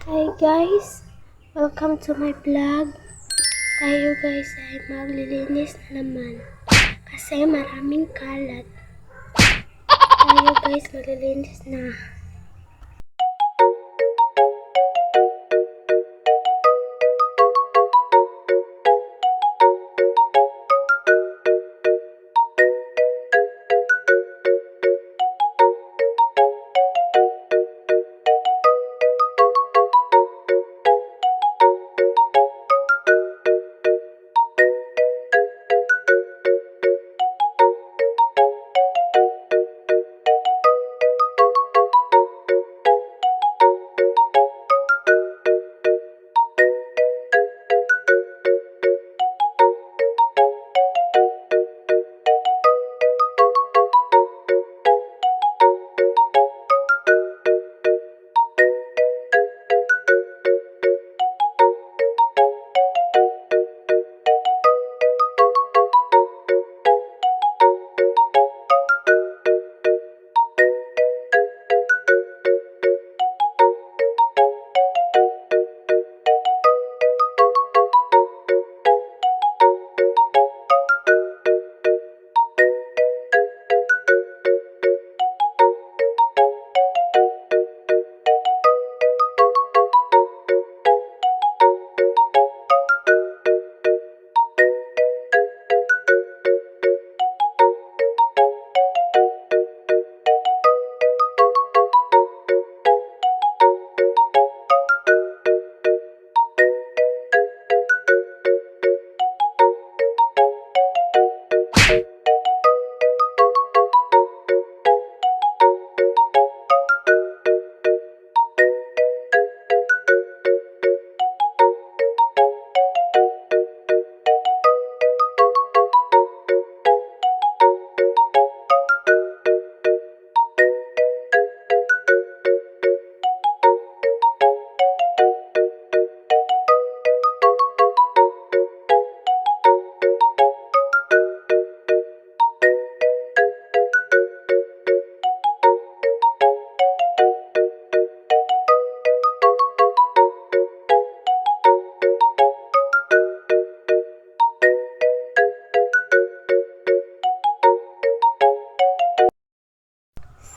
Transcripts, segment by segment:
Hi guys, welcome to my vlog. Tayo guys ay maglilinis na naman kasi maraming kalat. Tayo guys maglilinis na.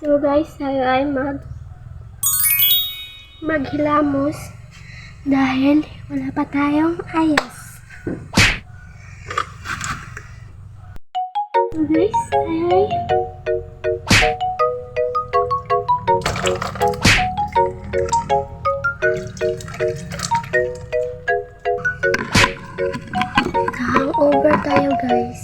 So guys, tayo ay maghilamos dahil wala pa tayong ayos. So guys, tayo ay hangover tayo guys.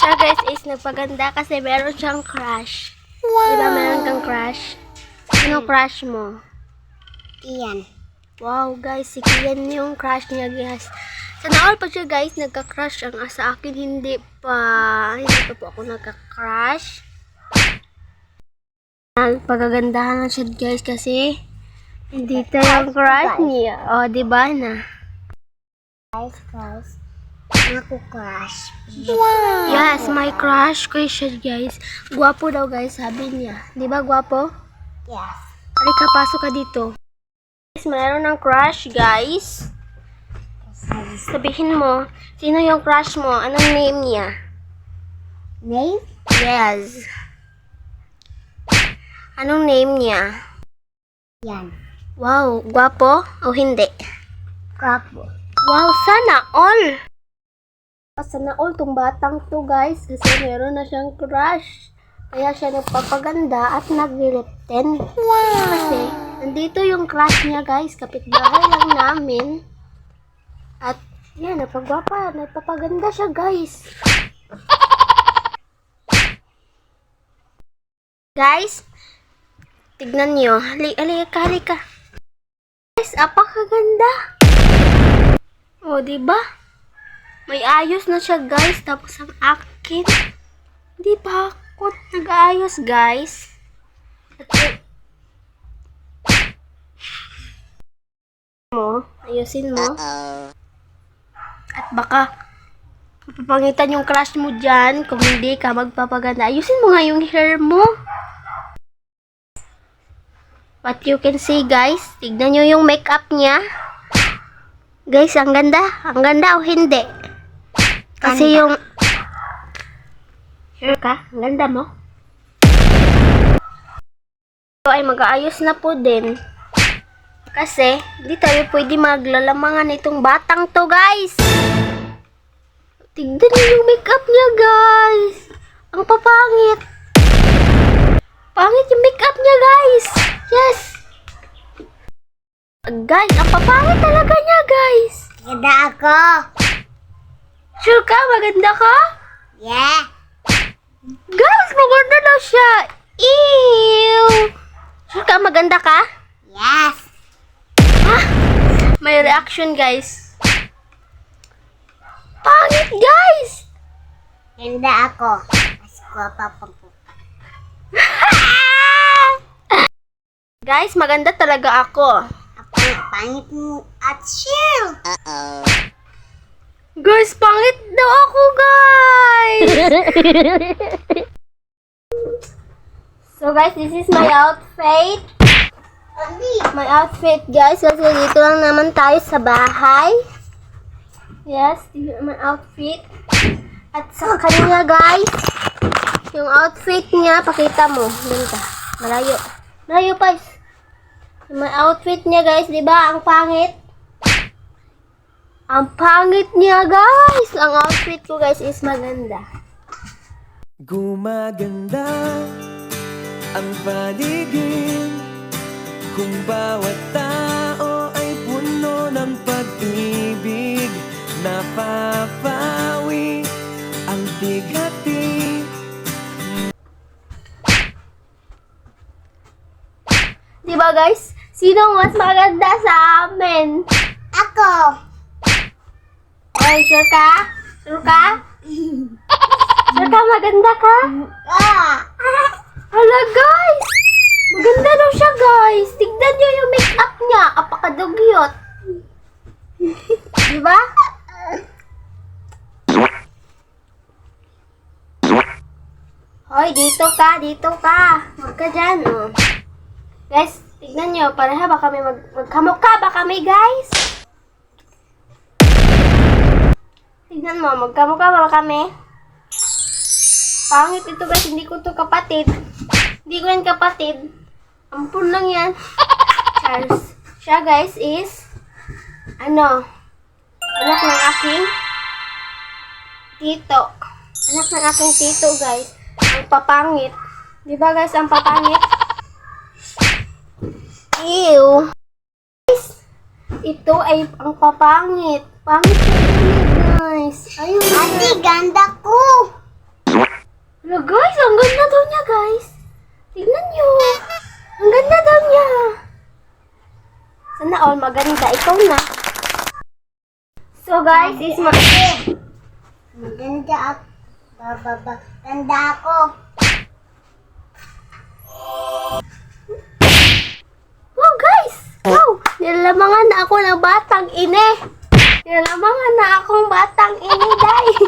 Siya guys is nagpaganda kasi meron siyang crush. Wow! Diba meron kang crush? Sino crush mo? Iyan. Wow guys, si Kian yung crush niya guys. Sana all pa siya guys nagka-crush. Ang sa akin hindi pa. Hindi pa po ako nagka-crush. Pagagandahan lang siya guys kasi dito yung crush niya. O, diba na? Guys. Ako crush. Wow! Yes, my crush ko siya guys. Gwapo daw guys, sabi niya. Diba gwapo? Yes. Halika, pasok ka dito. Guys, mayroon ng crush guys. Sabihin mo, sino yung crush mo? Anong name niya? Name? Yes. Anong name niya? Yan. Wow, gwapo o hindi? Gwapo. Wow, sana all! Sana all tong batang to guys kasi meron na siyang crush. Kaya siya nagpapaganda at nag-lipten. Wow! Kasi nandito yung crush niya guys, kapitbahay lang namin. At yan, nagpapaganda siya guys. Guys, tignan nyo. Halika. Guys, apakaganda. O, diba? May ayos na siya, guys. Tapos ang akin, Di ba ako nag-aayos, guys? Ayusin mo. At baka papangitan yung crush mo dyan kung hindi ka magpapaganda. Ayusin mo nga yung hair mo. What you can see, guys. Tignan nyo yung makeup niya. Guys, ang ganda. Ang ganda o hindi? Kasi yung... Sure ka? Ang ganda mo? So, ay mag-aayos na po din. Kasi, hindi tayo pwede maglalamangan itong batang to, guys. Tignan niyo yung makeup niya, guys. Ang papangit. Pangit yung makeup niya, guys. Yes. Guys, ang papangit talaga niya, guys. Ganda ako. Sure ka? Maganda ka? Yeah. Guys, maganda na siya. Ew. Sure ka? Maganda ka? Yes. May reaction, guys. Pangit, guys. Ganda ako. Mas guwapa pa po. Guys, maganda talaga ako. Ako, pangit mo at chill. Guys, pangit daw ako, guys. So, guys, this is my outfit. My outfit, guys. Kasi dito lang naman tayo sa bahay. Yes, this is my outfit. At sa kanya, guys, yung outfit niya, pakita mo. Ganda. Malayo. Malayo, guys. Yung my outfit niya, guys, di ba? Ang pangit. Ang pangit niya, guys. Ang outfit ko, guys, is maganda. Gumaganda ang paligid kung bawat tao ay puno ng pag-ibig. Napapawi ang bigati. Diba, guys? Sino mas maganda sa amin? Ako. Ay, sure ka? Sure ka? Sure ka? Maganda ka? Hala, guys! Maganda daw siya, guys. Tignan nyo yung makeup niya. Apakadugyot. Diba? Hoy, dito ka. Dito ka. Huwag ka dyan, oh. Guys, tignan nyo. Pareha ba kami magkamukha ba kami, guys? Tignan mo. Magkamukha ba kami? Pangit ito, guys. Hindi ko to kapatid. Hindi ko yan kapatid. Ampun lang yan. Charles. Siya, guys, is anak ng aking tito. Anak ng aking tito, guys. Ang papangit. Di ba, guys, ang papangit? Ew. Guys, ito ay ang papangit. Pangit na, guys. Ayun, Ate, ganda ko. Hello, guys, ang ganda daw niya, guys. Tignan nyo. Ang ganda daw niya. Sana all maganda. Ikaw na. So, guys, is Maganda ako. Ganda ako. Wow, guys! Wow! Nilalamangan na ako ng batang ine. Nilalamangan na akong batang ine, guys.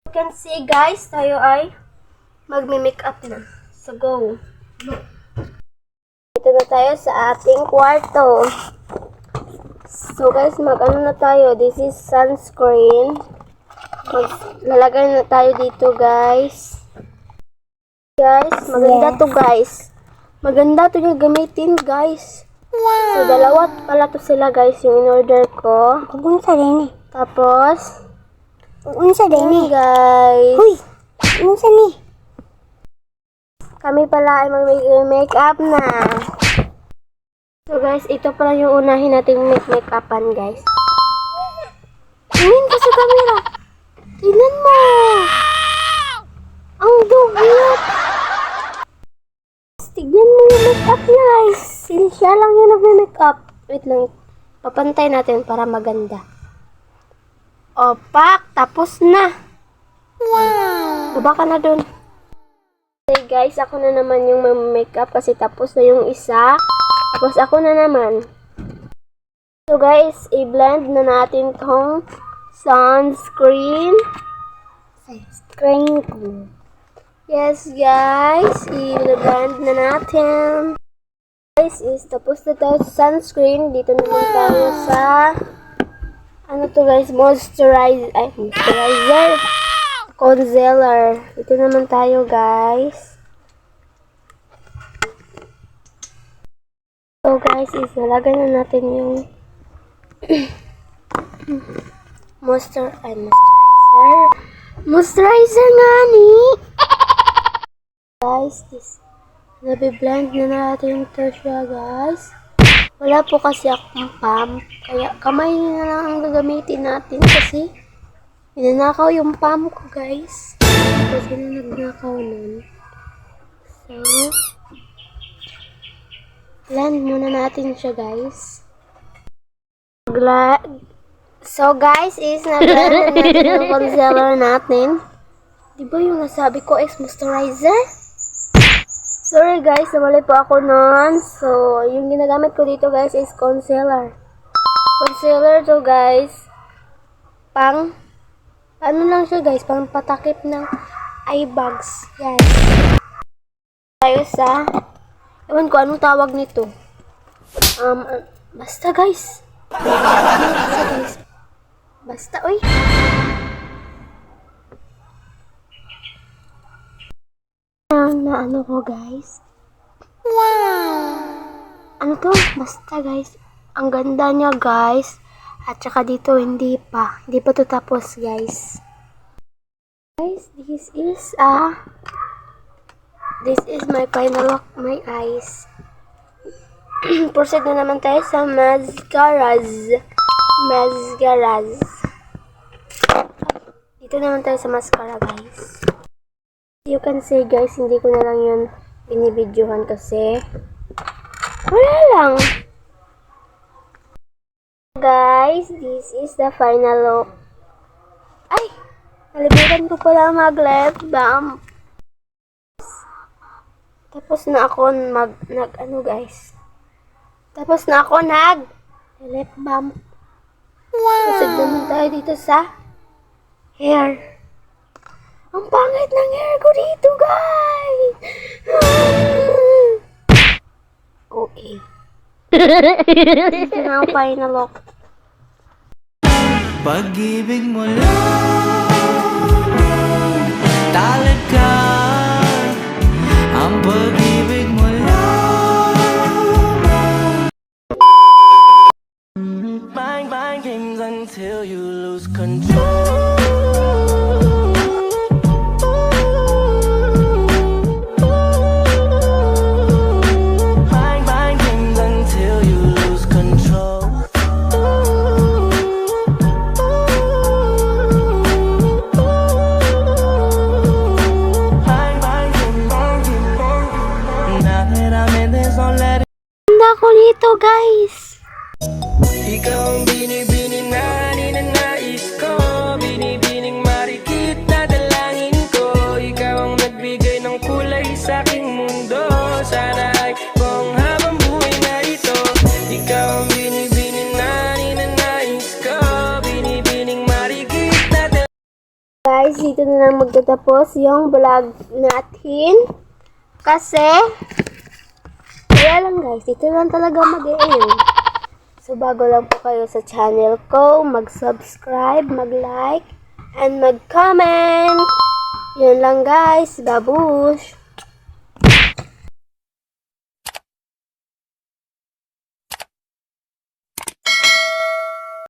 You can see, guys, tayo ay magmi-makeup na. So, go. Dito na tayo sa ating kwarto. So, guys, mag-ano na tayo. This is sunscreen. Lalagay na tayo dito, guys. Guys, maganda to, guys. Maganda to yung gamitin, guys. So, dalawa pala to sila, guys, yung in-order ko. Unsa din eh. Tapos, Unsa din yun, eh. guys. Huy. Unsa ni? Kami pala ay mag-makeup na. So, guys, ito pala yung unahin nating make-upan, guys. Tingin ka sa camera. Tingnan mo. Ang dugyot. Tignan mo yung makeup niya, guys. Siya lang yung nag-makeup. Wait lang. Papantay natin para maganda. Opak, tapos na. Wow. Baba ka na dun. Okay guys, ako na naman yung makeup kasi tapos na yung isa. Tapos ako na naman. So guys, i-blend na natin tong sunscreen. Screen ko. Yes guys, i-blend na natin. Guys, is tapos na tayo sa sunscreen. Dito naman tayo sa ano to guys, moisturizer. Concealer. Dito naman tayo guys. So guys, is nalagay na natin yung moisturizer nga ni. Guys, is nabiblend na natin to siya guys. Wala po kasi akong pump. Kaya kamay na lang ang gagamitin natin kasi ninanakaw yung pump ko guys. Kasi na nagnakaw nun. So, blend muna natin siya guys. So guys, is na-blend na natin yung concealer natin. Diba yung nasabi ko is moisturizer? Sorry guys, namali po ako nun. So, yung ginagamit ko dito guys is concealer. Concealer to guys. Ano lang siya guys, pang patakip ng eye bags. Yan. Tayo sa, ewan ko anong tawag nito. Basta guys. Basta, uy. Na ano ko guys. Wow! Ano to? Basta guys. Ang ganda niya guys. At saka dito hindi pa to tapos guys. Guys, this is my final look, my eyes. Proceed na naman tayo sa mascaras. Dito naman tayo sa mascara guys. You can see guys, hindi ko na lang yun binibidyohan kasi wala lang. Guys, this is the final look. Ay! Nalimutan ko pala mag-lip balm. Tapos na ako nag-lip balm. Wow! Kasi naman tayo dito sa hair. Ang pangit ng hair ko dito, guys! Okay. Dito na ang final look. Pag-ibig mo lang talaga, ang pag-ibig mo lang. Bang bang games until you lose control. Ganda ko dito, guys. Ikaw ang binibining na ninanais ko, binibining marikit na dalangin ko. Ikaw ang nagbigay ng kulay sa aking mundo. Sana ay kung habang buhay na ito. Ikaw ang binibining na ninanais ko, binibining marikit na dalangin ko. Guys, dito na lang magtatapos yung vlog natin. Kasi kaya lang guys, dito lang talaga mag-e-end. So, bago lang po kayo sa channel ko, mag-subscribe, mag-like, and mag-comment. Yun lang guys, babush!